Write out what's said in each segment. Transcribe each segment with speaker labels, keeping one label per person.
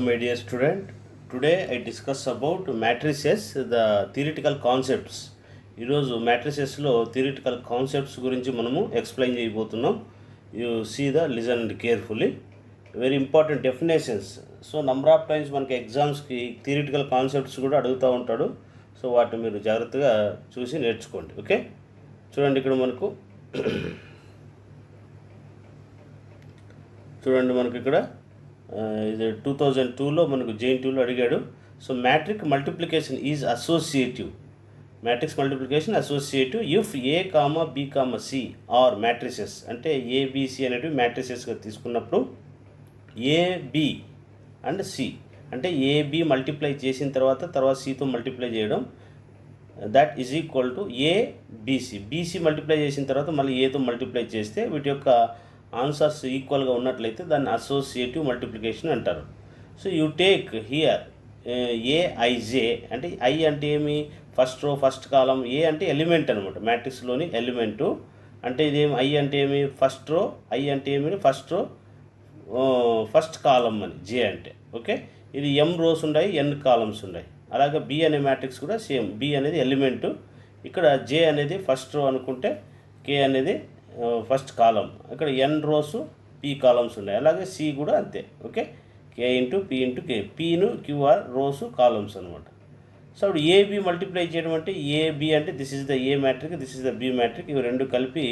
Speaker 1: my dear student. Today I discuss about matrices, the theoretical concepts. ఈరోజు మ్యాట్రిసెస్లో theoretical concepts గురించి మనము explain చేయబోతున్నాం. You see the listen and carefully. Very important definitions. So number of times మనకి ఎగ్జామ్స్కి theoretical concepts కూడా అడుగుతూ ఉంటాడు. So వాటిని మీరు జాగ్రత్తగా చూసి నేర్చుకోండి. ఓకే, చూడండి ఇక్కడ మనకు ఇక్కడ ఇది 2002లో మనకు JNTUలో అడిగాడు. So matrix multiplication is associative. Matrix multiplication associative if A, B, C are matrices. అంటే ABC అనేటివి మ్యాట్రిసెస్గా తీసుకున్నప్పుడు AB అండ్ C అంటే AB మల్టిప్లై చేసిన తర్వాత Cతో మల్టిప్లై చేయడం, that is equal to ABC. BC multiply చేసిన తర్వాత మళ్ళీ Aతో మల్టిప్లై చేస్తే వీటి యొక్క ఆన్సర్స్ ఈక్వల్గా ఉన్నట్లయితే దాన్ని అసోసియేటివ్ మల్టిప్లికేషన్ అంటారు. So you take here AIJ అంటే I అంటే ఏమి, first row first column. A అంటే ఎలిమెంట్ అనమాట, మ్యాట్రిక్స్లోని ఎలిమెంటు. అంటే ఇదేమి I అంటే ఏమి ఫస్ట్ రో, I అంటే ఏమి ఫస్ట్ రో ఫస్ట్ కాలం అని J అంటే. ఓకే, ఇది M రోస్ ఉన్నాయి, N కాలమ్స్ ఉన్నాయి. అలాగే B అనే మ్యాట్రిక్స్ కూడా సేమ్, B అనేది ఎలిమెంటు. ఇక్కడ J అనేది ఫస్ట్ రో అనుకుంటే K అనేది ఫస్ట్ కాలం. ఇక్కడ N రోసు P కాలమ్స్ ఉన్నాయి. అలాగే C కూడా అంతే. Okay, K into P into K, Pను QR రోసు కాలమ్స్ అనమాట. సో అప్పుడు AB మల్టిప్లై చేయడం అంటే AB అంటే this is the A matrix, this is the B matrix. ఇవి రెండు కలిపి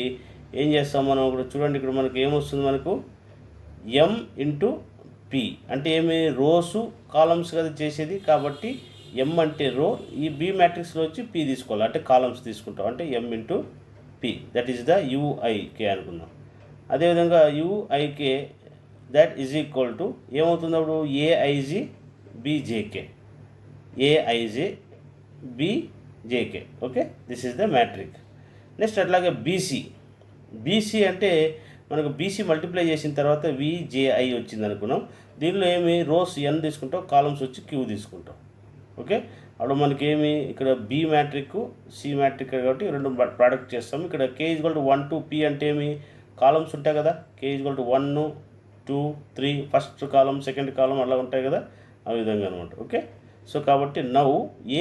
Speaker 1: ఏం చేస్తాం మనం ఇప్పుడు చూడండి. ఇక్కడ మనకు ఏమొస్తుంది, మనకు M ఇంటూ P అంటే ఏమి, రోసు కాలమ్స్ కదా చేసేది. కాబట్టి M అంటే రో, ఈ B మ్యాట్రిక్స్లో వచ్చి P తీసుకోవాలి అంటే కాలమ్స్ తీసుకుంటాం. అంటే M into P, that is the UIK అనుకుందాం. అదేవిధంగా UIK that is equal to ఏమవుతుంది అప్పుడు AIJ BJK, AIJ BJK. Okay, this is the matrix. Next అట్లాగే BC అంటే మనకు BC మల్టిప్లై చేసిన తర్వాత VJI వచ్చింది అనుకున్నాం. దీనిలో ఏమి రోస్ N తీసుకుంటాం, కాలమ్స్ వచ్చి Q తీసుకుంటాం. ఓకే, అప్పుడు మనకేమి ఇక్కడ B మ్యాట్రిక్ C మ్యాట్రిక్ కాబట్టి రెండు ప్రోడక్ట్ చేస్తాం. ఇక్కడ K is equal to 1 to P అంటే ఏమి, కాలమ్స్ ఉంటాయి కదా. K is equal to 1, 2, 3 first column second column అలా ఉంటాయి కదా, ఆ విధంగా అనమాట. ఓకే, సో కాబట్టి now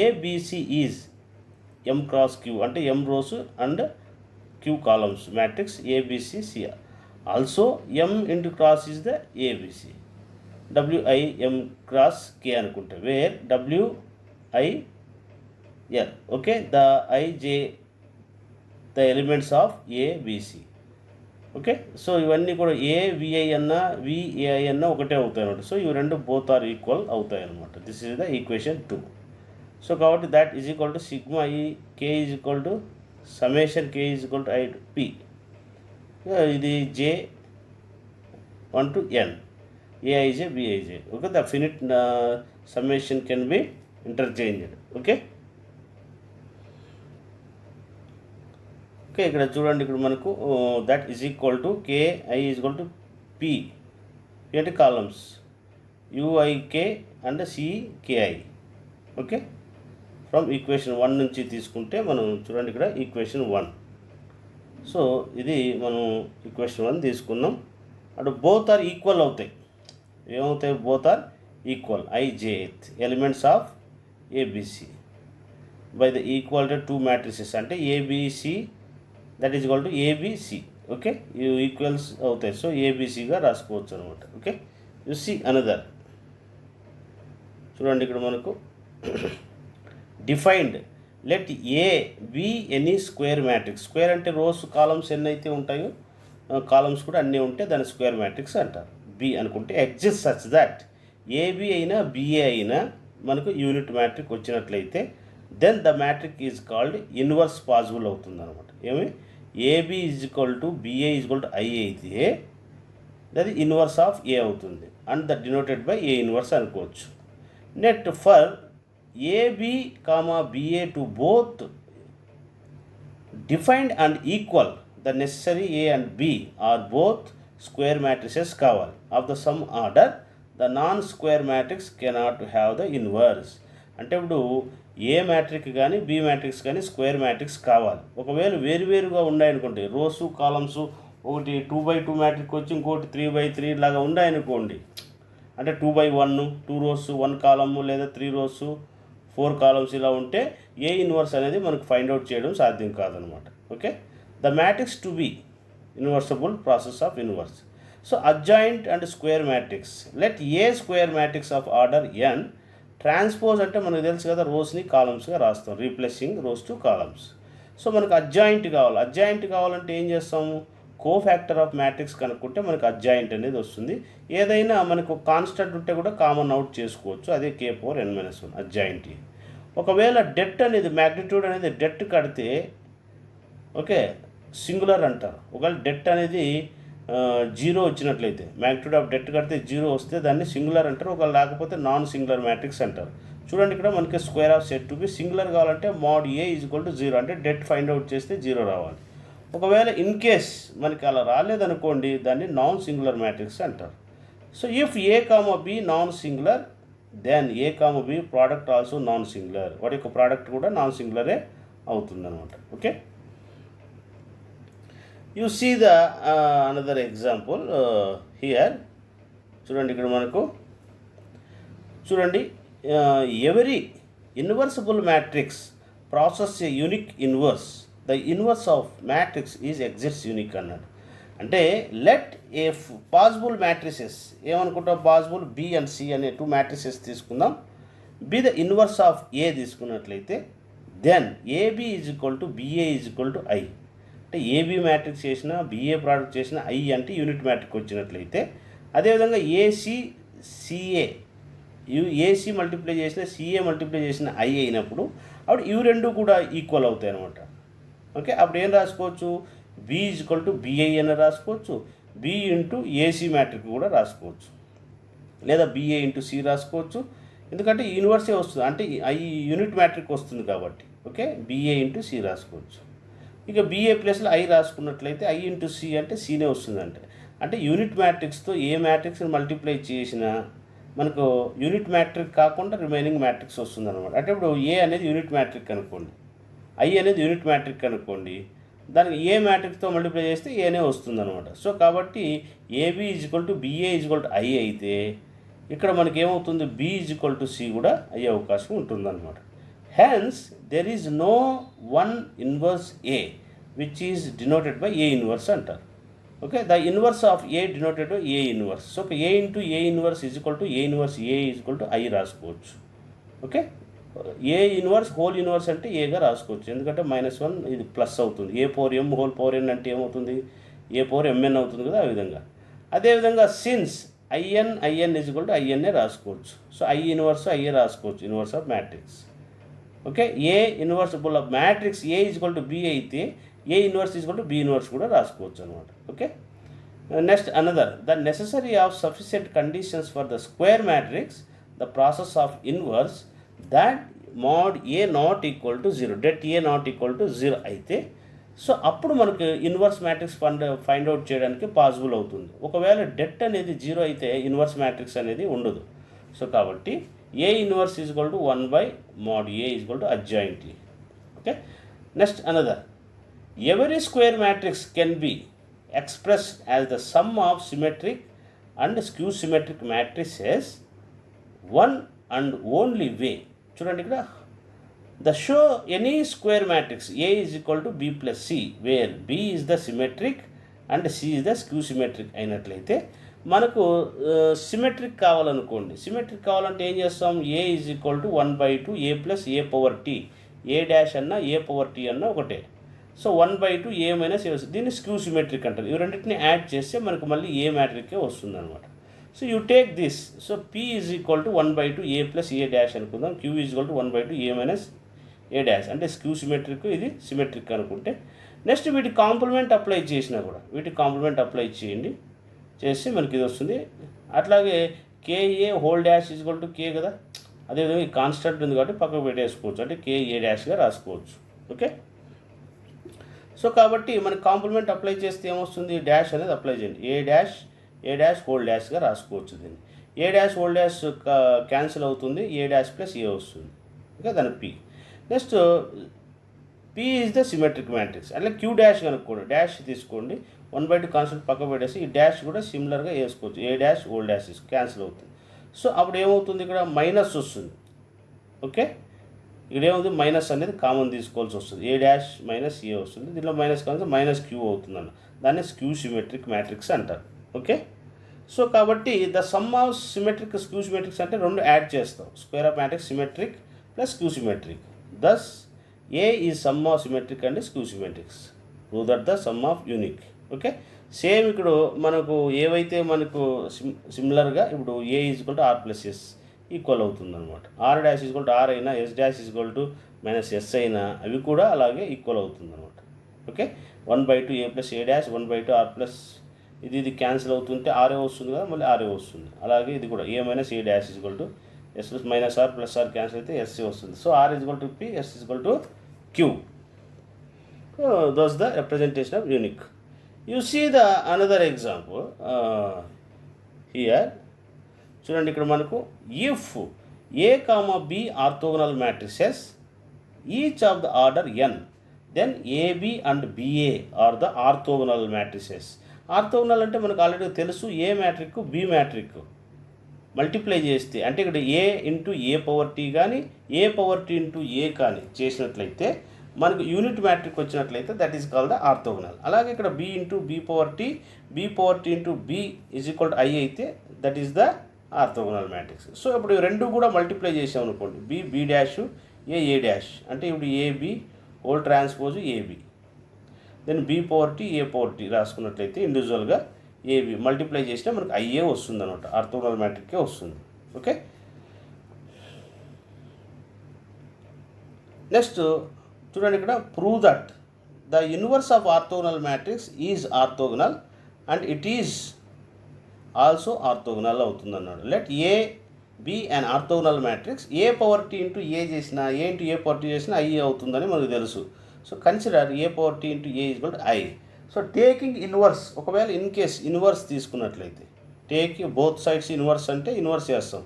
Speaker 1: ABC is M cross Q అంటే M rows and Q columns matrix ABCC. Also M into cross is the ABC. WIM cross K అనుకుంటే where WIL. Okay, the IJ the elements of ABC. Okay, so ఇవన్నీ కూడా AVI అన్నా VAI అన్నా ఒకటే అవుతాయి అనమాట. So ఇవి రెండు బోత్ ఆర్ ఈక్వల్ అవుతాయి అనమాట. This is the equation 2. So కాబట్టి that is equal to sigma E K is equal to summation K is equal to I to P. ఇది J1 to N AIJ BIJ. Okay, the finite summation can be interchanged. Okay, okay ఇక్కడ చూడండి. ఇక్కడ మనకు that is equal to KI is equal to P అంటే columns UIK and CKI. Okay, from equation 1 నుంచి తీసుకుంటే మనం చూడండి ఇక్కడ ఈక్వేషన్ 1. సో ఇది మనం ఈక్వేషన్ 1 తీసుకున్నాం. అటు బోత్ ఆర్ ఈక్వల్ అవుతాయి. ఏమవుతాయి, both are equal. IJth elements of ABC by the equal to 2 matrices అంటే ABC that is equal to ABC. Okay, ఇవి ఈక్వల్స్ అవుతాయి. సో ABCగా రాసుకోవచ్చు అనమాట. Okay, you see another. చూడండి ఇక్కడ మనకు defined let A be any square matrix. Square అంటే రోస్ కాలమ్స్ ఎన్ని అయితే ఉంటాయో కాలమ్స్ కూడా అన్నీ ఉంటే దాన్ని స్క్వేర్ మ్యాట్రిక్స్ అంటారు. B అనుకుంటే ఎగ్జిస్ట్ సచ్ దట్ AB అయినా BA అయినా మనకు యూనిట్ మ్యాట్రిక్ వచ్చినట్లయితే then the matrix is called inverse possible అవుతుంది అనమాట. ఏమి, AB is equal to BA is equal to I అయితే దట్ ఇన్వర్స్ ఆఫ్ A అవుతుంది and that denoted by A inverse అనుకోవచ్చు. Net for AB, BA to both defined and equal the necessary A and B are both square matrices కావాలి of the same order. The non square matrix cannot have the inverse. అంటే ఇప్పుడు ఏ matric కానీ B matrix కానీ square matrix కావాలి. ఒకవేళ వేరువేరుగా ఉన్నాయనుకోండి, rose columns ఒకటి 2x2 మ్యాట్రిక్ వచ్చి ఇంకోటి 3x3 లాగా ఉన్నాయనుకోండి, అంటే 2/1 2 రోస్ 1 కాలము లేదా 3 రోస్ 4 కాలమ్స్ ఇలా ఉంటే ఏ ఇన్వర్స్ అనేది మనకు ఫైండ్ అవుట్ చేయడం సాధ్యం కాదనమాట. Okay, the matrix to be invertible process of inverse. So adjoint and square matrix, let A square matrix of order n transpose అంటే మనకు తెలుసు కదా, రోస్ని కాలమ్స్గా రాస్తాం, replacing rows to columns. So మనకు అడ్జాయింట్ కావాలి. అడ్జాయింట్ కావాలంటే ఏం చేస్తాము, కోఫ్యాక్టర్ ఆఫ్ మ్యాట్రిక్స్ కనుక్కుంటే మనకు అడ్జాయింట్ అనేది వస్తుంది. ఏదైనా మనకు కాన్స్టెంట్ ఉంటే కూడా కామన్ అవుట్ చేసుకోవచ్చు, అదే k⁴n-1 అడ్జాయింట్. ఒకవేళ డెట్ అనేది మ్యాగ్నిట్యూడ్ అనేది డెట్ కడితే ఓకే సింగులర్ అంటారు. ఒకవేళ డెట్ అనేది 0 వచ్చినట్లయితే, మ్యాగ్నిట్యూడ్ ఆఫ్ డెట్ కడితే 0 వస్తే దాన్ని సింగులర్ అంటారు. ఒకవేళ లేకపోతే నాన్ సింగులర్ మ్యాట్రిక్స్ అంటారు. చూడండి ఇక్కడ మనకి square of set to be singular కావాలంటే mod A = 0 అంటే డెట్ ఫైండ్ అవుట్ చేస్తే 0 రావాలి. ఒకవేళ ఇన్ కేస్ మనకి అలా రాలేదనుకోండి, దాన్ని నాన్ సింగులర్ మ్యాట్రిక్స్ అంటారు. So if A, B non singular then A, B product also non singular. వాటి యొక్క ప్రోడక్ట్ కూడా నాన్ సింగులరే అవుతుందన్నమాట. Okay, you see the another example here. చూడండి ఇక్కడ మనకు చూడండి, every invertible matrix process a unique inverse, the inverse of matrix is exists unique అన్నాడు. అంటే లెట్ ఏ పాసిబుల్ మ్యాట్రిసెస్, ఏమనుకుంటాం, పాసిబుల్ B అండ్ C అనే 2 మ్యాట్రిసెస్ తీసుకుందాం. B the inverse of A తీసుకున్నట్లయితే దెన్ AB = BA = I. అంటే AB matrix చేసిన BA product చేసిన I అంటే యూనిట్ మ్యాట్రిక్ వచ్చినట్లయితే, అదేవిధంగా AC మల్టిప్లై చేసిన CA మల్టిప్లై చేసిన I అయినప్పుడు అప్పుడు ఇవి రెండు కూడా ఈక్వల్ అవుతాయి అనమాట. ఓకే, అప్పుడు ఏం రాసుకోవచ్చు, B = BI అని రాసుకోవచ్చు, B × AC మ్యాట్రిక్ కూడా రాసుకోవచ్చు, లేదా BA × C రాసుకోవచ్చు. ఎందుకంటే యూనివర్సే వస్తుంది, అంటే I యూనిట్ మ్యాట్రిక్ వస్తుంది కాబట్టి. ఓకే, BA × C రాసుకోవచ్చు. ఇక BA ప్లస్లో I రాసుకున్నట్లయితే I × C అంటే Cనే వస్తుంది. అంటే యూనిట్ మ్యాట్రిక్స్తో ఏ మ్యాట్రిక్స్ని మల్టిప్లై చేసినా మనకు యూనిట్ మ్యాట్రిక్ కాకుండా రిమైనింగ్ మ్యాట్రిక్స్ వస్తుంది అనమాట. అంటే ఇప్పుడు A అనేది యూనిట్ మ్యాట్రిక్ అనుకోండి, I అనేది యూనిట్ మ్యాట్రిక్ అనుకోండి, దానికి ఏ మ్యాట్రిక్స్తో మల్టిప్లై చేస్తే ఏనే వస్తుంది అనమాట. సో కాబట్టి AB = BA = I అయితే ఇక్కడ మనకి ఏమవుతుంది, B = C కూడా అయ్యే అవకాశం ఉంటుందన్నమాట. Hence there is no one inverse A which is denoted by A inverse అంటారు. Okay, the inverse of A denoted by A inverse. So A × A inverse A inverse A I రాసుకోవచ్చు. Okay, A inverse whole inverse అంటే Aగా రాసుకోవచ్చు, ఎందుకంటే -1 ఇది plus అవుతుంది. A⁴M⁴n అంటే ఏమవుతుంది, A⁴Mn అవుతుంది కదా, ఆ విధంగా. అదేవిధంగా సిన్స్ IN IN రాసుకోవచ్చు. సో I ఇన్వర్స్ I రాసుకోవచ్చు, inverse of matrix. Okay, A invertible of matrix A = B అయితే A ఇన్వర్స్ B ఇన్వర్స్ కూడా రాసుకోవచ్చు అనమాట. Okay, next another, the necessary of sufficient conditions for the square matrix, the process of inverse that mod A ≠ 0, det A ≠ 0 అయితే so అప్పుడు మనకు inverse matrix find out చేయడానికి possible అవుతుంది. ఒకవేళ debt అనేది 0 అయితే ఇన్వర్స్ మ్యాట్రిక్స్ అనేది ఉండదు. సో కాబట్టి A inverse = 1/mod A = adjoint. Okay, next another, every square matrix can be expressed as the sum of symmetric and skew symmetric matrices one and only way. చూడండి ఇక్కడ, the show any square matrix A = B + C where B is the symmetric and C is the skew symmetric అయినట్లయితే, మనకు symmetric కావాలనుకోండి, symmetric కావాలంటే ఏం చేస్తాం, A = 1/2 A + A⁴t, A' అన్నా A⁴t అన్నా ఒకటే. సో 1/2 A - A, దీన్ని స్క్యూ సిమెట్రిక్ అంటారు. ఇవి రెండింటిని యాడ్ చేస్తే మనకు మళ్ళీ ఏ మ్యాట్రికే వస్తుంది అనమాట. So you take this. So P = 1/2 A + A' అనుకుందాం, Q = 1/2 A - A అంటే స్క్యూ సిమెట్రిక్, ఇది సిమెట్రిక్ అనుకుంటే. నెక్స్ట్ వీటి కాంప్లిమెంట్ అప్లై చేసినా కూడా, వీటి కాంప్లిమెంట్ అప్లై చేయండి, చేస్తే మనకి ఇది వస్తుంది. అట్లాగే KA⁴ K కదా, అదేవిధంగా ఈ కాన్స్టెంట్ ఉంది కాబట్టి పక్కకు పెట్టేసుకోవచ్చు, అంటే KA' రాసుకోవచ్చు. ఓకే, సో కాబట్టి మనకి కాంప్లిమెంట్ అప్లై చేస్తే ఏమొస్తుంది, డాష్ అనేది అప్లై చేయండి, A'(A')⁴ రాసుకోవచ్చు. దీన్ని A'(A' క్యాన్సిల్ అవుతుంది, A' + A వస్తుంది. ఓకే, దాని P. Next P is the symmetric matrix. అట్లా Q' కనుక్కోండి, డాష్ తీసుకోండి, 1/2 కాన్స్టెంట్ పక్క పెట్టేసి ఈ డాష్ కూడా సిమిలర్గా వేసుకోవచ్చు, A'(A') క్యాన్సిల్ అవుతుంది. సో అప్పుడు ఏమవుతుంది, ఇక్కడ మైనస్ వస్తుంది. ఓకే, ఇక్కడ ఏముంది, మైనస్ అనేది కామన్ తీసుకోవాల్సి వస్తుంది. ఏ డాష్ మైనస్ ఏ వస్తుంది, దీంట్లో మైనస్ కావాలి మైనస్ క్యూ అవుతుందన్న, దాన్ని స్క్యూ సిమెట్రిక్ మ్యాట్రిక్స్ అంటారు. ఓకే, సో కాబట్టి the sum of symmetric skew symmetrics అంటే రెండు యాడ్ చేస్తాం. Square of matrix symmetric plus skew symmetric. Thus A is sum of symmetric and skew symmetrics. Prove that the sum of unique. Okay, same ఇక్కడ మనకు ఏవైతే మనకు సిమిలర్గా ఇప్పుడు A equal to R plus S equal అవుతుంది అనమాట. R dash equal to R అయినా S dash equal to minus S అయినా అవి కూడా అలాగే ఈక్వల్ అవుతుంది అనమాట. Okay, 1/2 A plus A dash 1/2 R plus ఇది క్యాన్సిల్ అవుతుంటే ఆర్ఏ వస్తుంది కదా, మళ్ళీ ఆర్ఏ వస్తుంది. అలాగే ఇది కూడా A minus A dash equal to S plus minus R plus R cancel అయితే ఎస్సీ వస్తుంది. So R equal to P, S equal to Q. Those the representation of unique. You see the another example here. చూడండి ఇక్కడ మనకు if A comma B orthogonal matrices each of the order N then AB and BA are the orthogonal matrices. Orthogonal అంటే మనకు already తెలుసు, A matrix B matrix multiply చేస్తే అంటే ఇక్కడ A into A power T కానీ A power T into A కానీ చేసినట్లయితే మనకు యూనిట్ మ్యాట్రిక్ వచ్చినట్లయితే that is called the orthogonal. అలాగే ఇక్కడ B into B power T into B is equal to I అయితే that is the orthogonal matrix. So ఇప్పుడు రెండు కూడా మల్టిప్లై చేసాం అనుకోండి, బి డాష్ ఏ డాష్ అంటే ఇప్పుడు AB whole transpose AB, then B power T A power T రాసుకున్నట్లయితే ఇండివిజువల్గా ఏబి మల్టిప్లై చేసినా మనకు ఐఏ వస్తుంది అనమాట, ఆర్థోగోనల్ మ్యాట్రిక్కే వస్తుంది. ఓకే, నెక్స్ట్ చూడండి ఇక్కడ prove that the inverse of orthogonal matrix is orthogonal and it is also orthogonal అవుతుంది అన్నాడు. Let A B and orthogonal matrix A power T into A చేసిన A into A power T చేసినా I అవుతుందని మనకు తెలుసు. So consider A power T into A is equal to I. So taking inverse, ఒకవేళ in case inverse తీసుకున్నట్లయితే, take both sides inverse అంటే inverse చేస్తాం,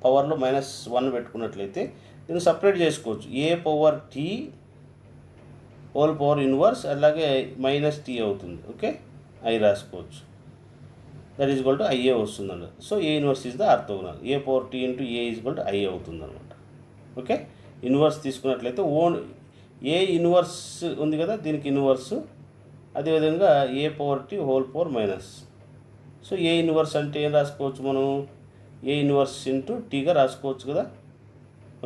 Speaker 1: పవర్లో -1 పెట్టుకున్నట్లయితే దీన్ని సపరేట్ చేసుకోవచ్చు. A power T whole power inverse అలాగే -t అవుతుంది. ఓకే, ఐ రాసుకోవచ్చు, that is equal to IA వస్తుందండి. So A inverse is the orthogonal, A power T into A is equal to I అవుతుంది అనమాట. ఓకే, ఇన్వర్స్ తీసుకున్నట్లయితే own A inverse ఉంది కదా, దీనికి ఇన్వర్స్, అదేవిధంగా A power T whole power minus. So A inverse అంటే ఏం రాసుకోవచ్చు మనం, ఏ ఇన్వర్స్ ఇంటూ టీగా రాసుకోవచ్చు కదా.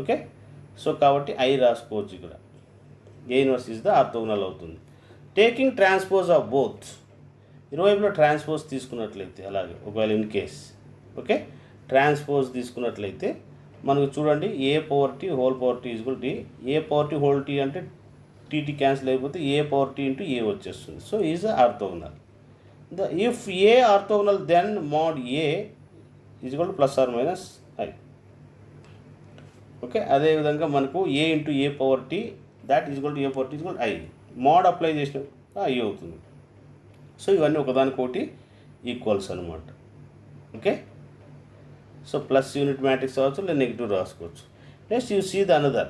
Speaker 1: ఓకే, సో కాబట్టి ఐ రాసుకోవచ్చు ఇక్కడ, A inverse is the orthogonal అవుతుంది. టేకింగ్ ట్రాన్స్పోజ్ ఆఫ్ బోత్, ఇరువైపులో ట్రాన్స్పోజ్ తీసుకున్నట్లయితే అలాగే ఒకవేళ ఇన్ కేస్ ఓకే ట్రాన్స్పోజ్ తీసుకున్నట్లయితే మనకు చూడండి A power T whole power T equal T, A power T whole T అంటే టీటీ క్యాన్సిల్ అయిపోతే A power T into A వచ్చేస్తుంది. So is orthogonal. The if A orthogonal then mod A equal to plus or minus I. Okay, అదేవిధంగా మనకు A into A power T that equal to A power T equal I, mod apply చేసిన I అవుతుంది. So ఇవన్నీ ఒకదానికొకటి equals అనమాట. Okay, so plus unit matrix అవ్వచ్చు లేదా negative రాసుకోవచ్చు. Next you see the another,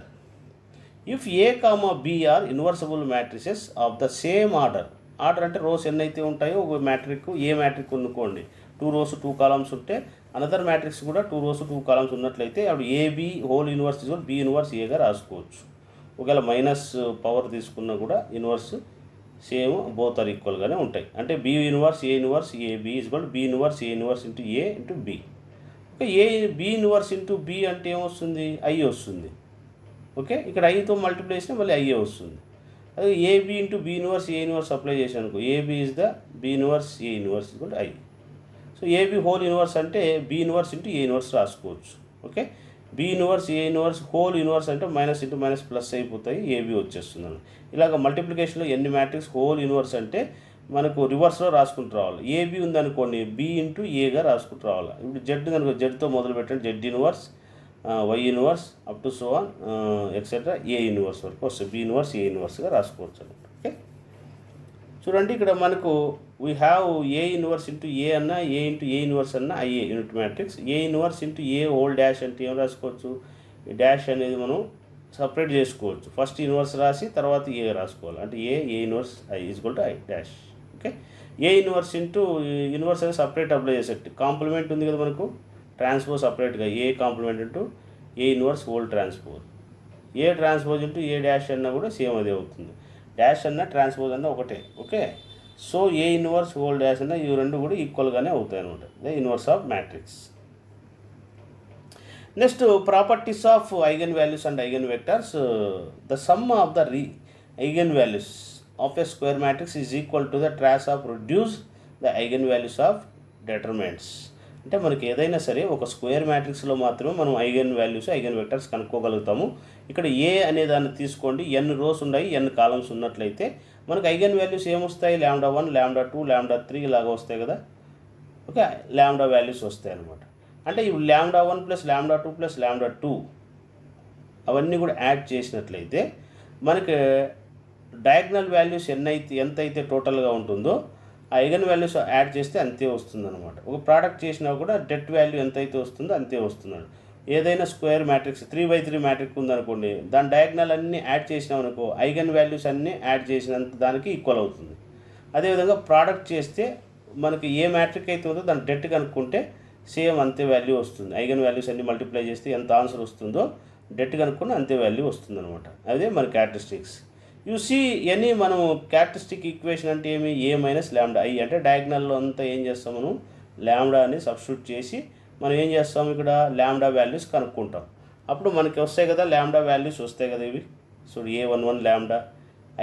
Speaker 1: if A comma B are invertible matrices of the same order. Order అంటే rows ఎన్ని అయితే ఉంటాయో ఒక మ్యాట్రిక్ ఏ మ్యాట్రిక్ అనుకోండి 2 rows 2 columns ఉంటే అనదర్ మ్యాట్రిక్స్ కూడా 2 rows 2 columns ఉన్నట్లయితే అప్పుడు AB whole inverse is B inverse ఏగా రాసుకోవచ్చు. ఒకవేళ మైనస్ పవర్ తీసుకున్నా కూడా ఇన్వర్స్ సేమ్ బోత్ ఆర్ ఈక్వల్గానే ఉంటాయి. అంటే B inverse A inverse A B is equal B inverse A inverse into A into B. Okay, A B inverse into B అంటే ఏమొస్తుంది, ఐ వస్తుంది. ఓకే, ఇక్కడ ఐతో మల్టిప్లై చేసినా మళ్ళీ ఐఏ వస్తుంది. అదే AB into B inverse A inverse apply చేసాను అనుకో, AB is the B inverse A inverse is I. So AB whole inverse అంటే B inverse into A inverse రాసుకోవచ్చు. Okay, B inverse A inverse whole inverse అంటే minus into minus plus అయిపోతాయి, AB వచ్చేస్తున్నాను. ఇలాగ మల్టిప్లికేషన్లో ఎన్ని matrix whole inverse అంటే మనకు రివర్స్లో రాసుకుంటూ రావాలి. ఏబి ఉందనుకోండి బి ఇంటూ ఏగా రాసుకుంటూ రావాలి. ఇప్పుడు జెడ్ కనుక జెడ్తో మొదలు పెట్టండి, Z inverse Y inverse up to so on etcetera A inverse వరకు వస్తుంది. బి ఇన్వర్స్ ఏ ఇన్వర్స్గా రాసుకోవచ్చు అనమాట. ఓకే, చూడండి ఇక్కడ మనకు we have A inverse into A అన్న ఏ ఇంటూ ఏ ఇన్వర్స్ అన్న IA unit matrix. A inverse into A whole dash అంటే ఏం రాసుకోవచ్చు, ఈ డాష్ అనేది మనం సపరేట్ చేసుకోవచ్చు. ఫస్ట్ ఇన్వర్స్ రాసి తర్వాత ఏ రాసుకోవాలి. అంటే A inverse I equal to I dash. Okay, A inverse into inverse అనేది సపరేట్ అప్లై చేసేట్టు. కాంప్లిమెంట్ ఉంది కదా మనకు, ట్రాన్స్పోజ్ సపరేట్గా A complement into A inverse whole transpose, A transpose into A dash అన్నా కూడా సేమ్ అదే అవుతుంది. డాష్ అన్న ట్రాన్స్పోజ్ అన్న ఒకటే. Okay, so A inverse whole dash అన్న ఇవి రెండు కూడా ఈక్వల్గానే అవుతాయి అనమాట. The inverse of matrix. Next properties of eigen values and eigen vectors. The sum of the eigen values of a square matrix is equal to the trace of reduce the eigen values of determinants. అంటే మనకి ఏదైనా సరే ఒక square మ్యాట్రిక్స్లో మాత్రమే మనం eigen values eigen vectors కనుక్కోగలుగుతాము. ఇక్కడ ఏ అనే దాన్ని తీసుకోండి, ఎన్ రోస్ ఉన్నాయి, ఎన్ కాలమ్స్ ఉన్నట్లయితే మనకు ఐగన్ వాల్యూస్ ఏమొస్తాయి, λ1, λ2, λ3 ఇలాగ వస్తాయి కదా. ఓకే, లాంబ్డా వాల్యూస్ వస్తాయి అన్నమాట. అంటే ఇప్పుడు λ1 ప్లస్ λ2 ప్లస్ λ2 అవన్నీ కూడా యాడ్ చేసినట్లయితే మనకి డయాగ్నల్ వాల్యూస్ ఎంత అయితే టోటల్గా ఉంటుందో ఆ ఐగన్ వాల్యూస్ యాడ్ చేస్తే అంతే వస్తుందన్నమాట. ఒక ప్రోడక్ట్ చేసినా కూడా డెట్ వాల్యూ ఎంత అయితే వస్తుందో అంతే వస్తున్నాడు. ఏదైనా స్క్వేర్ మ్యాట్రిక్స్ 3x3 మ్యాట్రిక్స్ ఉందనుకోండి, దాని డయాగ్నల్ అన్నీ యాడ్ చేసినామనుకో ఐగన్ వాల్యూస్ అన్నీ యాడ్ చేసినంత దానికి ఈక్వల్ అవుతుంది. అదేవిధంగా ప్రోడక్ట్ చేస్తే మనకి ఏ మ్యాట్రిక్ అయితే ఉందో దాని డెట్ కనుక్కుంటే సేమ్ అంతే వాల్యూ వస్తుంది. ఐగన్ వాల్యూస్ అన్ని మల్టిప్లై చేస్తే ఎంత ఆన్సర్ వస్తుందో డెట్ కనుక్కుని అంతే వాల్యూ వస్తుంది అనమాట. అదే మన క్యారెక్టరిస్టిక్స్. యూ సీ ఎనీ మనం క్యారెక్టరిస్టిక్ ఈక్వేషన్ అంటే ఏమి, ఏ మైనస్ లాంబ్డా ఐ అంటే డయాగ్నల్లో అంతా ఏం చేస్తాం మనం లాంబ్డా అని సబ్స్టిట్యూట్ చేసి మనం ఏం చేస్తాం ఇక్కడ లాంబ్డా వాల్యూస్ కనుక్కుంటాం. అప్పుడు మనకి వస్తాయి కదా లాంబ్డా వాల్యూస్ వస్తాయి కదా ఇవి. So A11 lambda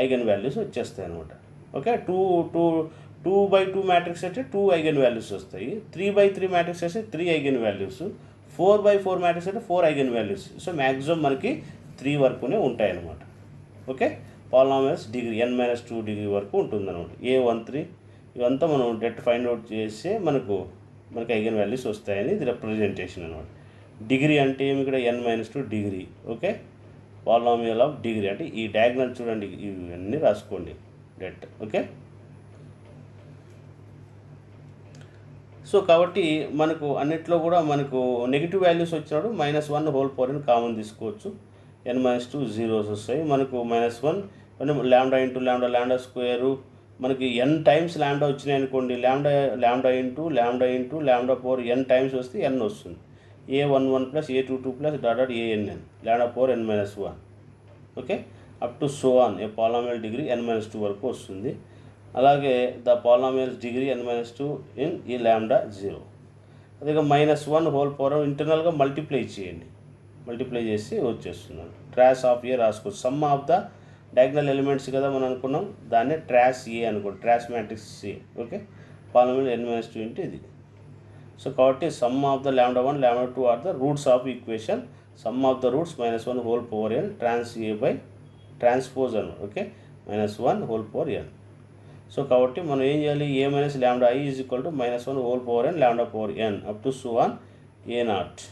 Speaker 1: eigen values వచ్చేస్తాయి అనమాట. ఓకే, 2x2 మ్యాట్రిక్స్ అయితే 2 ఐగన్ వాల్యూస్ వస్తాయి, 3x3 మ్యాట్రిక్స్ అయితే 3 ఐగన్ వాల్యూస్, 4x4 మ్యాట్రిక్స్ అయితే 4 ఐగన్ వాల్యూస్. సో మ్యాక్సిమం మనకి 3 వరకునే ఉంటాయి అన్నమాట. Okay, polynomials degree n-2 degree వరకు ఉంటుందన్నమాట. A13 ఇవంతా మనం డెట్ ఫైండ్ అవుట్ చేస్తే మనకి ఐగన్ వాల్యూస్ వస్తాయని ఇది రిప్రజెంటేషన్ అనమాట. డిగ్రీ అంటే ఏమి ఇక్కడ n-2 degree. Okay, polynomial of degree అంటే ఈ డయాగ్నల్ చూడండి, ఇవన్నీ రాసుకోండి డెట్. ఓకే, సో కాబట్టి మనకు అన్నిట్లో కూడా మనకు నెగిటివ్ వాల్యూస్ వచ్చినప్పుడు -1 హోల్ పవర్ అని కామన్ తీసుకోవచ్చు. n-2 జీరోస్ వస్తాయి. మనకు -1 లాంబ్డా ఇంటూ లాంబ్డా స్క్వేరు మనకి n టైమ్స్ లాంబ్డా వచ్చినాయి అనుకోండి, lambda into lambda power n times వస్తే n వస్తుంది. A11 plus A22 plus ANN lambda power n-1. Okay, up to so on a polynomial degree n-2 వరకు వస్తుంది. అలాగే the polynomials degree n-2 in ఈ lambda 0. అదే -1 whole power ఇంటర్నల్గా multiply చేయండి, multiply చేసి వచ్చేస్తున్నాను. ట్రాస్ ఆఫ్ ఏ రాసుకోవచ్చు. Some of the diagonal elements కదా మనం అనుకున్నాం, దాన్నే ట్రాస్ ఏ అనుకోండి, trace matrix A. Okay, polynomial n-2 into ఇది. సో కాబట్టి sum of the λ1 λ2 are the roots of equation. Sum of the roots -1 whole power n trans A by transpose అన్నమాట. Okay, -1 whole power n. So కాబట్టి మనం ఏం చేయాలి, A minus lambda I is equal to -1 whole power n lambda power n up to so on A0.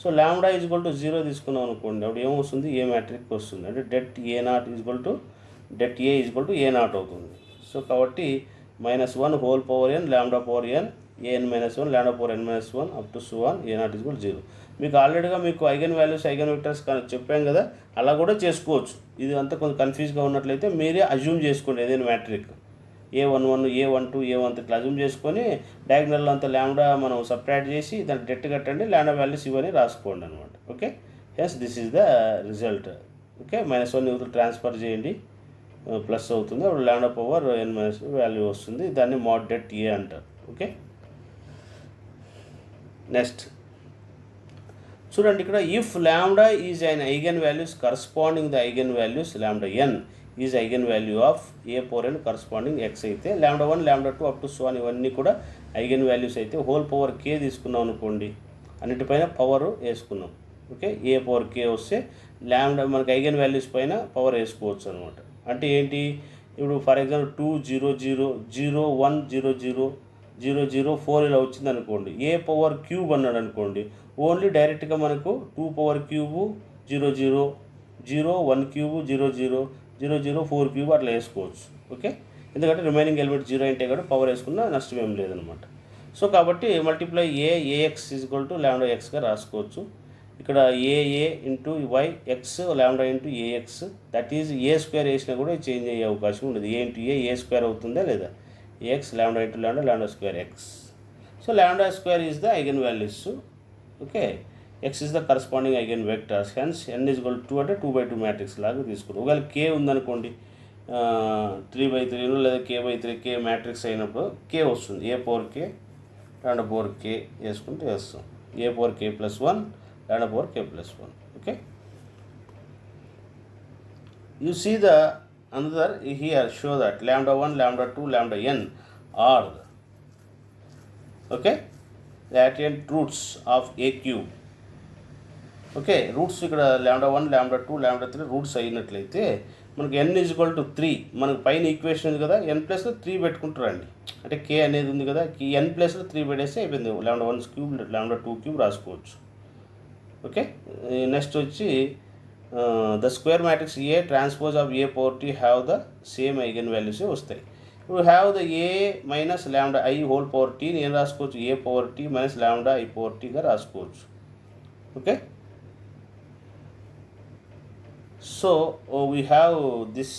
Speaker 1: So lambda is equal to 0 తీసుకున్నాం అనుకోండి, అప్పుడు ఏమొస్తుంది, ఏ matric వస్తుంది. అంటే debt A0 is equal to debt A is equal to A0 అవుతుంది. So కాబట్టి -1 whole power n lambda power n an-1 lambda power n-1 up to so on A0 is equal 0. మీకు ఆల్రెడీగా మీకు ఐగన్ వాల్యూస్ ఐగన్ వెక్టర్స్ చెప్పాం కదా, అలా కూడా చేసుకోవచ్చు. ఇది అంతా కొంచెం కన్ఫ్యూజ్గా ఉన్నట్లయితే మీరే అజ్యూమ్ చేసుకోండి ఏదైనా మ్యాట్రిక్ A11 A12 A13 ఇట్లా అజ్యూమ్ చేసుకొని డయాగ్నల్లో అంతా లాంబ్డా మనం సబ్ట్రాక్ట్ చేసి దాన్ని డెట్ కట్టండి, లాంబ్డా వాల్యూస్ ఇవన్నీ రాసుకోండి అనమాట. Okay, hence this is the result. Okay, -1 youth transfer చేయండి, ప్లస్ అవుతుంది, అప్పుడు లాంబ్డా పవర్ n-2 వాల్యూ వస్తుంది. దాన్ని మోడ్ డెట్ ఏ అంటారు. ఓకే, నెక్స్ట్ చూడండి ఇక్కడ, if lambda is an eigen values corresponding the eigen values lambda n is eigen value of A power n corresponding x అయితే λ1 λ2 up to so on ఇవన్నీ కూడా eigen values అయితే whole power k తీసుకున్నాం అనుకోండి, అన్నిటిపైన power వేసుకున్నాం. Okay, ఏ power k వస్తే lambda మనకి eigen values పైన పవర్ వేసుకోవచ్చు అనమాట. అంటే ఏంటి, ఇప్పుడు ఫర్ ఎగ్జాంపుల్ 2 0 0 0 1 0 0 0 0 4 ఇలా వచ్చింది అనుకోండి, ఏ పవర్ క్యూబ్ అన్నాడు అనుకోండి, ఓన్లీ డైరెక్ట్గా మనకు 2 పవర్ క్యూబు 0 0 0 1 క్యూబు 0 0 0 0 4 క్యూబ్ అట్లా వేసుకోవచ్చు. ఓకే, ఎందుకంటే రిమైనింగ్ ఎలిమెంట్ 0 అంటే కూడా పవర్ వేసుకున్నా నష్టం ఏం లేదనమాట. సో కాబట్టి multiply AX is equal to lambda ఎక్స్గా రాసుకోవచ్చు. ఇక్కడ AA into Y X lambda into AX, that is A square వేసినా కూడా చేంజ్ అయ్యే అవకాశం ఉండదు. ఏ ఇంటూ ఏ స్క్వేర్ అవుతుందా లేదా, AX lambda into lambda square X. So lambda square is the eigen values okay, X is the corresponding eigen vectors, hence n is equal 2 అంటే 2/2 matrix లాగా తీసుకుంటాం. ఒకవేళ కే ఉందనుకోండి 3/3 లేదా k/3 కే మ్యాట్రిక్స్ అయినప్పుడు కే వస్తుంది, A power K and power K వేసుకుంటే వేస్తాం, A power K plus 1 and power K plus 1. Okay, you see the another here show that lambda 1 lambda 2 lambda n are the, okay, latent roots of a cube. Okay, roots ఇక్కడ lambda 1 lambda 2 lambda 3 roots అయినట్లయితే మనకి n is equal to 3, మనకు పైన equation ఉంది కదా, n ప్లస్లో 3 పెట్టుకుంటారండి, అంటే k అనేది ఉంది కదా, n ప్లస్లో 3 పెట్టేస్తే అయిపోయింది, lambda 1 క్యూబ్ lambda 2 క్యూబ్ రాసుకోవచ్చు. ఓకే, నెక్స్ట్ వచ్చి the square matrix A transpose of A power T have the same eigen వాల్యూసే వస్తాయి. ఇప్పుడు have the A minus lambda I whole power టీని ఏం రాసుకోవచ్చు, A power T minus lambda I power టీగా రాసుకోవచ్చు. Okay, so we have this,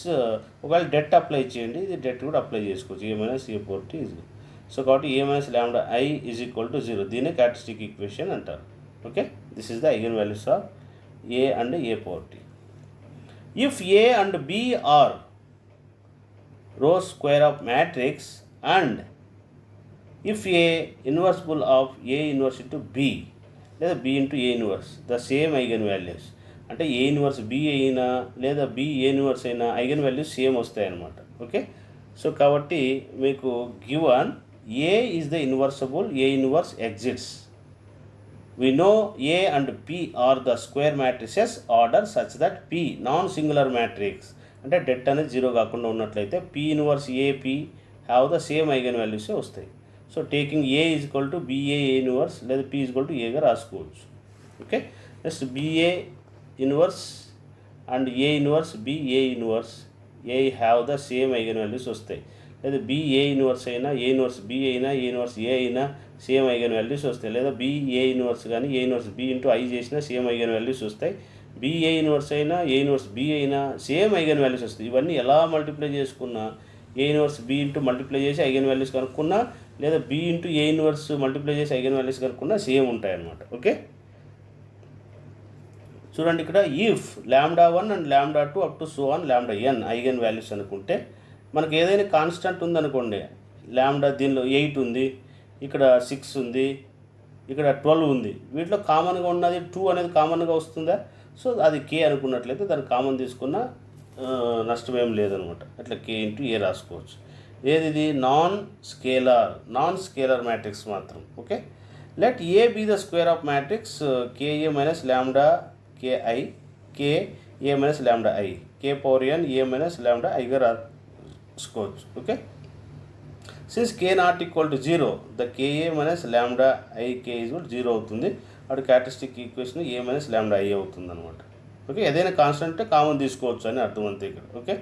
Speaker 1: ఒకవేళ det apply చేయండి, ఇది డెట్ కూడా అప్లై చేసుకోవచ్చు, A minus A power T is. So కాబట్టి ఏ minus lambda I is equal to 0, దీన్ని క్యారెక్టరిస్టిక్ ఈక్వేషన్ అంటారు. Okay, this is the eigen values of a and a power t. If a and b are row square of matrix and if a inversible of a inverse into b లేదా b into a inverse the same eigen values, అంటే a inverse b అయినా లేదా b a inverse అయినా eigen values same వస్తాయి అన్నమాట. Okay, so కాబట్టి మీకు given a is the inversible, a inverse exists. We know A and P are the square matrices order such that P non-singular matrix అంటే det అనేది 0 కాకుండా ఉన్నట్లయితే P inverse AP have the same eigen వాల్యూసే వస్తాయి. So taking A is equal to BA inverse లేదా P is equal to Aగా రాసుకోవచ్చు. Okay, next BA inverse and A inverse BA inverse A have the same eigen values వస్తాయి, లేదా BA inverse అయినా A inverse B అయినా A inverse A అయినా same eigen values వస్తాయి, లేదా BA ఇన్వర్స్ కానీ A inverse B into I చేసినా same eigen values వస్తాయి, BA ఇన్వర్స్ అయినా A ఇన్వర్స్ B అయినా సేమ్ ఐగన్ వాల్యూస్ వస్తాయి. ఇవన్నీ ఎలా మల్టిప్లై చేసుకున్నా, A inverse B into multiply చేసి ఐగన్ వాల్యూస్ కనుక్కున్నా, లేదా B into A inverse multiply చేసి ఐగన్ వాల్యూస్ కనుక్కున్నా సేమ్ ఉంటాయి అన్నమాట. ఓకే, చూడండి ఇక్కడ if lambda 1 and lambda 2 up to so on lambda n eigen values అనుకుంటే, మనకు ఏదైనా కాన్స్టెంట్ ఉందనుకోండి, ల్యాండా దీనిలో 8 ఉంది, ఇక్కడ 6 ఉంది, ఇక్కడ 12 ఉంది, వీటిలో కామన్గా ఉన్నది 2 అనేది కామన్గా వస్తుందా, సో అది కే అనుకున్నట్లయితే దాన్ని కామన్ తీసుకున్న నష్టమేం లేదనమాట, అట్లా కే ఇంటూ ఏ రాసుకోవచ్చు. ఏది నాన్ స్కేలర్ మ్యాట్రిక్స్ మాత్రం. Okay, let A be the square of matrix KA minus lambda KI K A minus lambda I K power N A minus lambda ఐగా రాసుకోవచ్చు. Okay, since K not equal to 0 the KA minus lambda I K is equal 0 అవుతుంది, అటు characteristic equation A minus lambda I అవుతుంది అనమాట. Okay, ఏదైనా constant common తీసుకోవచ్చు అని అర్థం అంతే ఇక్కడ. Okay,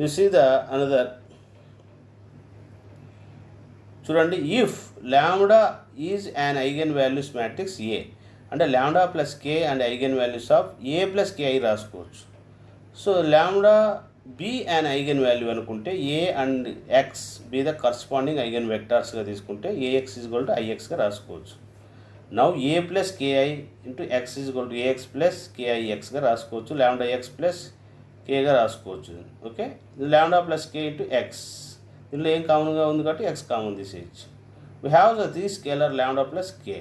Speaker 1: you see the another, చూడండి if lambda is an eigen values matrix A అంటే lambda plus K and eigen values of A plus KI రాసుకోవచ్చు. So lambda B and eigen value అనుకుంటే A and X B the corresponding eigen వెక్టార్స్గా తీసుకుంటే AX is equal to ఐఎక్స్గా రాసుకోవచ్చు. Now A plus KI into X is equal to AX plus కేఐఎక్స్గా రాసుకోవచ్చు, lambda X plus కేగా రాసుకోవచ్చు. Okay, ల్యాండా plus కే into X, దీనిలో ఏం కామన్గా ఉంది కాబట్టి ఎక్స్ కామన్ తీసేయచ్చు. We have the the scalar lambda plus K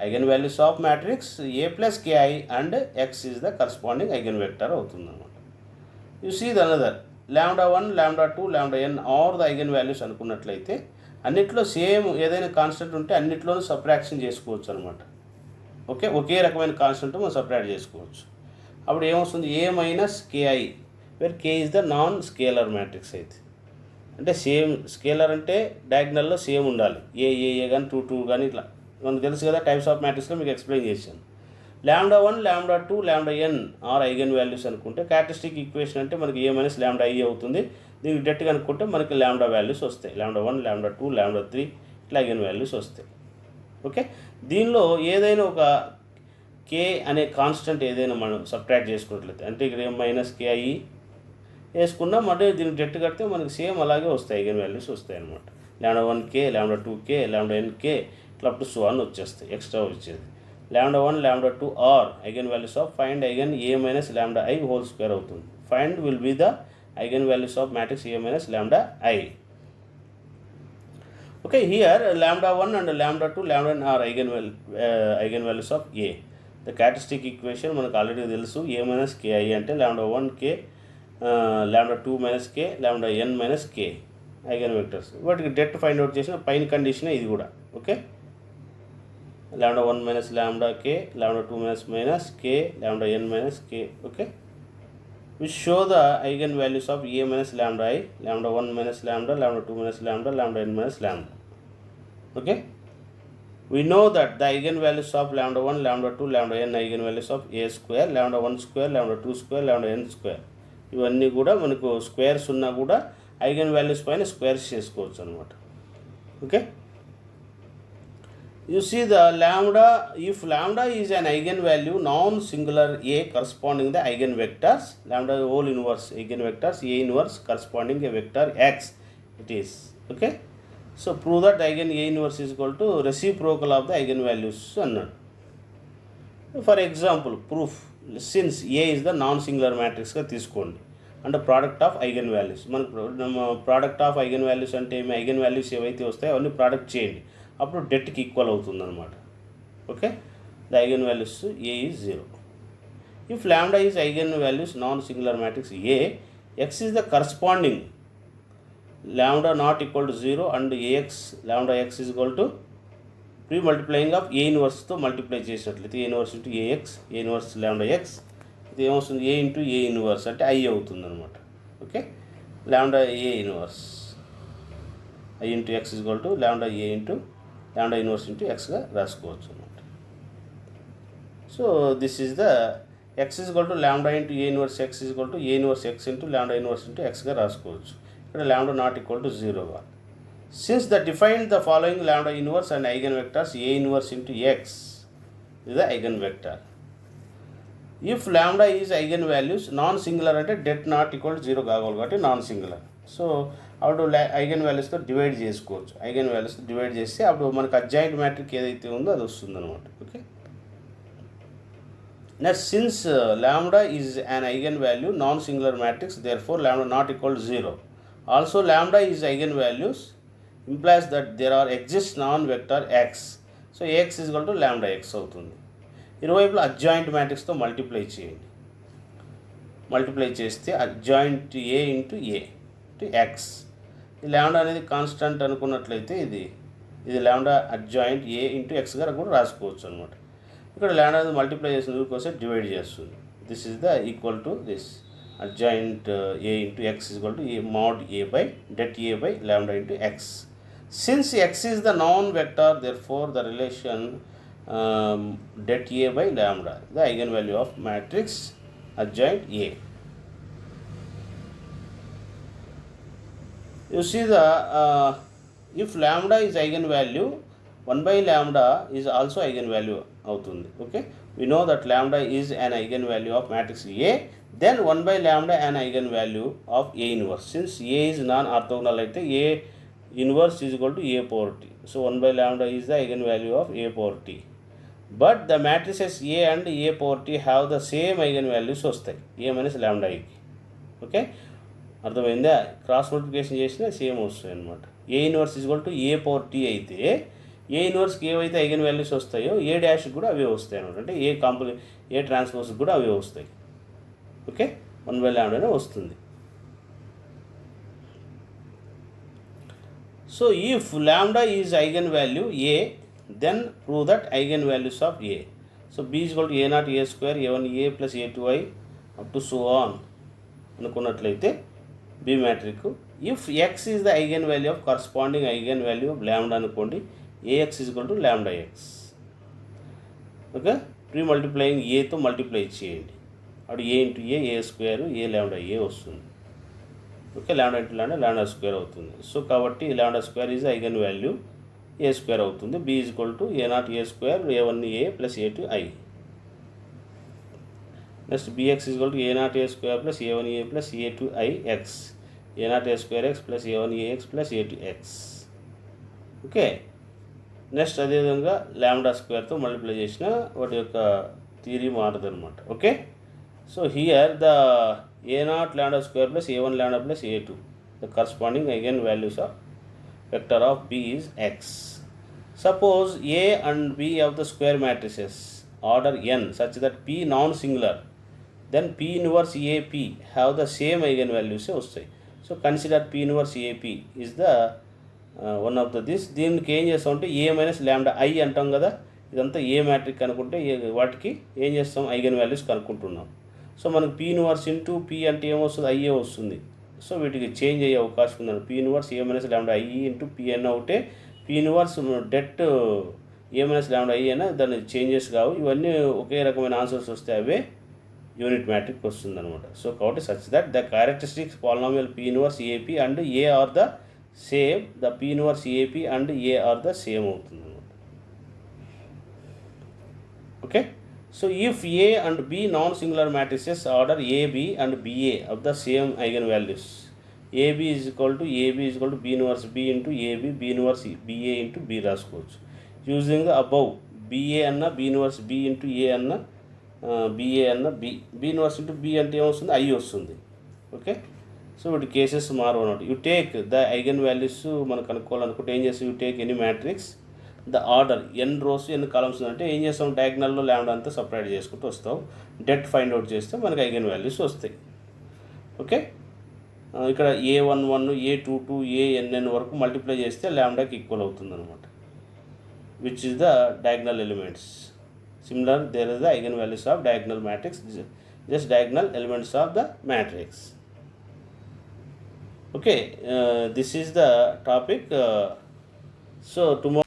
Speaker 1: eigen values of matrix A plus KI and X is the corresponding eigen vector అవుతుంది అనమాట. యు సీ ద అనదర్ ల్యాండా 1 ల్యాండా 2 lambda n are the eigen values అనుకున్నట్లయితే అన్నిట్లో same ఏదైనా constant ఉంటే అన్నిట్లోనూ subtraction చేసుకోవచ్చు అనమాట. ఓకే, ఒకే రకమైన కాన్స్టెంట్ మనం సబ్ట్రాక్ట్ చేసుకోవచ్చు. అప్పుడు ఏమొస్తుంది, A minus KI where K is the non scalar matrix అయితే, అంటే సేమ్ స్కేలర్ అంటే డయాగ్నల్లో సేమ్ ఉండాలి, ఏ కానీ 2 కానీ ఇట్లా మనకు తెలుసు కదా, టైప్స్ ఆఫ్ మ్యాట్రిక్స్లో మీకు ఎక్స్ప్లెయిన్ చేశాను. ల్యాండా 1 ల్యాండా 2 lambda n are eigen values అనుకుంటే క్యారెక్టరిస్టిక్ ఈక్వేషన్ అంటే మనకి ఏ మైనస్ ల్యాండా ఐ అవుతుంది, దీనికి డైరెక్ట్గా అనుకుంటే మనకి ల్యాండా వాల్యూస్ వస్తాయి, ల్యాండా 1 ల్యాండా 2 ల్యాండా 3 ఇట్లా ఐగన్ వాల్యూస్ వస్తాయి. ఓకే, దీనిలో ఏదైనా ఒక కే అనే కాన్స్టెంట్ ఏదైనా మనం సబ్ట్రాక్ట్ చేసుకున్నట్లయితే, అంటే ఇక్కడ మైనస్ కేఐ వేసుకున్నా మళ్ళీ దీనికి డెట్ కడితే మనకి సేమ్ అలాగే వస్తాయి, ఐగన్ వాల్యూస్ వస్తాయి అనమాట. ల్యాండా 1 కే ల్యాండా 2 కే ల్యాండా n కే ఇట్లా అప్ టు సో ఆన్ వచ్చేస్తాయి, ఎక్స్ట్రా వచ్చేది. lambda 1 lambda 2 are eigenvalues of find eigen a minus lambda I whole square అవుతుంది. Find will be the eigenvalues of matrix a minus lambda I. Okay, here lambda 1 and lambda 2 lambda n are eigenvalues of a. The characteristic equation మనకు already తెలుసు, a minus ki అంటే lambda 1 k lambda 2 minus k lambda n minus k eigen vectors. వాటికి debt find out చేసిన పైన condition ఇది కూడా. Okay, lambda 1 minus lambda k lambda 2 minus k lambda n minus k. okay, we show the eigenvalues of a minus lambda I, lambda 1 minus lambda 2 minus lambda n minus lambda. okay, we know that the eigenvalues of lambda 1 lambda 2 lambda n eigenvalues of a square lambda 1 square lambda 2 square lambda n square ఇవన్నీ కూడా మనకు squares ఉన్నా కూడా eigen values పైన squares చేసుకోవచ్చు అనమాట. Okay, you see the lambda, if lambda is an eigenvalue non singular a corresponding the eigenvectors, lambda whole inverse eigenvectors a inverse corresponding a vector x it is. okay, so prove that eigen a inverse is equal to reciprocal of the eigenvalues అన్నాడు. For example proof, since a is the non singular matrix గా తీసుకోండి అంటే product of eigen values. మనకు product of eigen values అంటే ఏమి, eigen values ఏవైతే వస్తాయో అవన్నీ ప్రోడక్ట్ చేయండి, అప్పుడు డెట్కి ఈక్వల్ అవుతుంది అనమాట. Okay, the eigen values A is 0. If lambda is eigen values non singular matrix A, X is the corresponding lambda not equal to 0 and AX lambda X is equal to pre multiplying of A ఇన్వర్స్తో multiply చేసినట్లయితే A inverse into AX, A inverse lambda X, ఇది ఏమొస్తుంది A into A inverse అంటే I అవుతుంది అనమాట. Okay, lambda A inverse I into X is equal to lambda A into lambda inverse into ఎక్స్గా రాసుకోవచ్చు అనమాట. So this is the X is equal to lambda into A inverse X is equal to A inverse X into lambda inverse into ఎక్స్గా రాసుకోవచ్చు. ఇక్కడ lambda not equal to 0గా. Since the define the following lambda inverse and eigen vectors A inverse into X ఇది the eigen vector. If lambda is eigen values non singular అంటే det not equal to 0 కావాలి కాబట్టి non singular. So అప్పుడు eigen వాల్యూస్తో divide చేసుకోవచ్చు. Eigen వాల్యూస్తో divide చేస్తే అప్పుడు మనకు adjoint matric ఏదైతే ఉందో అది వస్తుంది అనమాట. Okay, next since lambda is an eigen value non singular matrix therefore lambda not equal to 0. Also lambda is eigen values implies that there are exists non-vector x. So A X is equal to lambda X అవుతుంది. ఇరువైపులా adjoint మ్యాట్రిక్స్తో multiply చేయండి. Multiply చేస్తే adjoint A into A into X. ఈ lambda అనేది constant అనుకున్నట్లయితే ఇది lambda adjoint A into ఎక్స్గా కూడా రాసుకోవచ్చు అనమాట. ఇక్కడ లాంబ్డా అనేది మల్టిప్లై చేసిన కోసం డివైడ్ చేస్తుంది. This is the equal to this adjoint a into x is equal to a mod a by det a by lambda into x. Since x is the non-vector, therefore the relation det a by lambda, the eigenvalue of matrix adjoint a. You see the if lambda is eigenvalue, 1 by lambda is also eigenvalue అవుతుంది. Okay, we know that lambda is an eigenvalue of matrix A, then 1 by lambda an eigenvalue of A inverse. Since A is non-orthogonal అయితే A inverse is equal to A power t. So 1 by lambda is the eigenvalue of A power t. But the matrices A and A power t have the same eigenvalues వస్తాయి A minus lambda iకి. Okay, అర్థమైందా? Cross multiplication చేసినా same వస్తాయి అనమాట. A inverse is equal to A power t అయితే ఏ ఇన్వర్స్కి ఏవైతే eigen values వస్తాయో ఏ డాష్కి కూడా అవే వస్తాయి అనమాట. అంటే ఏ ట్రాన్స్పోజ్కి కూడా అవే వస్తాయి. ఓకే, 1 by lambda వస్తుంది. So if lambda is eigen value A, then prove that eigen values of A. So B is equal to A not A square a1a plus a2i up to so on అనుకున్నట్లయితే B matrix. If X is the eigen value of corresponding eigen value of lambda అనుకోండి, AX is equal to lambda X. Okay, premultiplying ఏతో multiply చేయండి, అప్పుడు A into A square A lambda A వస్తుంది. Okay, lambda into lambda square అవుతుంది. So కాబట్టి lambda square is eigen value A square అవుతుంది. B is equal to A not A square a1a plus a2i. Next bx is equal to A not A square plus a1a plus a2i x, A not A square X plus a1ax plus a2x. Okay, next అదేవిధంగా lambda స్క్వేర్తో multiply చేసిన వాటి యొక్క theory మారదు అనమాట. Okay, so here the a0 lambda square plus a1 lambda plus a2, the corresponding eigen values of vector of b is x. Suppose a and b of the square matrices order n such that p non-singular, then p inverse ap have the same eigenvalues వస్తాయి. So consider p inverse ap is the one of the this. దీనికి ఏం చేస్తామంటే a minus lambda I అంటాం కదా, ఇదంతా ఏ matric అనుకుంటే వాటికి ఏం చేస్తాం, ఐగన్ వాల్యూస్ కనుక్కుంటున్నాం. సో మనకు p ఇన్వర్స్ ఇంటూ p అంటే ఏమొస్తుంది, ఐఏ వస్తుంది. సో వీటికి చేంజ్ అయ్యే అవకాశం ఉందండి. p inverse a minus lambda I into p అన్న ఒకటే, p inverse debt a minus lambda I అయినా దాని చేంజెస్ కావు. ఇవన్నీ ఒకే రకమైన ఆన్సర్స్ వస్తే అవే యూనిట్ మ్యాట్రిక్ వస్తుంది అనమాట. సో కాబట్టి such that the characteristics polynomial p inverse AP and a are the same, the p inverse AP and a are the same అవుతుంది అనమాట. Okay, so if a and b non singular matrices order AB and BA of the same eigen values, AB is equal to b inverse b into AB, b inverse BA into B రాసుకోవచ్చు. Using above BA అన్న b inverse b into A అన్న BA అన్న b inverse into B అంటే ఏమొస్తుంది, I వస్తుంది. Okay, so వీటి cases మారు అన్నట్టు. You take the eigen values మనం కనుక్కోవాలనుకుంటే ఏం చేస్తాం, you take any matrix the order N rows N columns అంటే ఏం చేస్తాం, డయాగ్నల్లో ల్యాండా అంతా సపరేట్ చేసుకుంటూ వస్తాం. డెట్ ఫైండ్ అవుట్ చేస్తే మనకి ఐగన్ వాల్యూస్ వస్తాయి. ఓకే, ఇక్కడ A11 A22 ANN వరకు మల్టిప్లై చేస్తే ల్యాండాకి ఈక్వల్ అవుతుంది అనమాట, which is the diagonal elements. Similar, there is the eigenvalues of diagonal matrix, just diagonal elements of the matrix. Okay, this is the topic. So tomorrow